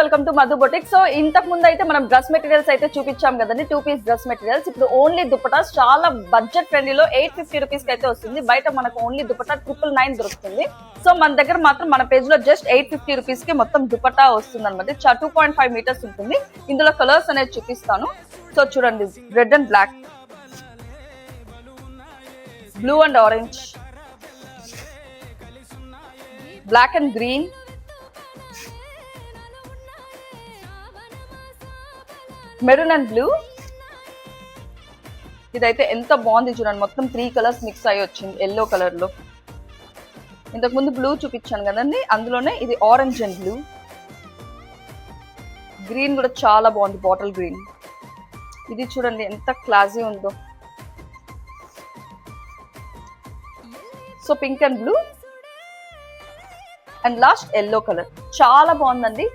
Welcome to Madhu boutique. So ఇంతకు ముందు అయితే మనం డ్రెస్ మెటీరియల్స్ అయితే చూపించాం కదండి, 2 పీస్ డ్రెస్ మెటీరియల్స్. ఇప్పుడు ఓన్లీ దుపటాస్ చాలా బడ్జెట్ ఫ్రెండ్లీలో 850 రూపీస్ కి అయితే వస్తుంది. బయట మనకు ఓన్లీ దుపటా 999 దొరుకుతుంది. సో మన దగ్గర మాత్రం మన పేజ్ లో జస్ట్ 850 రూపీస్ కి మొత్తం దుపటా వస్తుంది అనమాట. 2.5 మీటర్స్ ఉంటుంది. ఇందులో కలర్స్ అనేది చూపిస్తాను. సో చూడండి, red and black, blue and orange, black and green, maroon and blue. ఇదైతే ఎంత బాగుంది చూడండి, మొత్తం 3 కలర్స్ మిక్స్ అయ్యి వచ్చింది ఎల్లో కలర్ లో. ఇంతకు ముందు బ్లూ చూపించాను కదండి, అందులోనే ఇది ఆరెంజ్ అండ్ బ్లూ. గ్రీన్ కూడా చాలా బాగుంది, బాటిల్ గ్రీన్. ఇది చూడండి ఎంత క్లాసీ ఉందో. So pink and blue and last yellow colour చాలా బాగుందండి.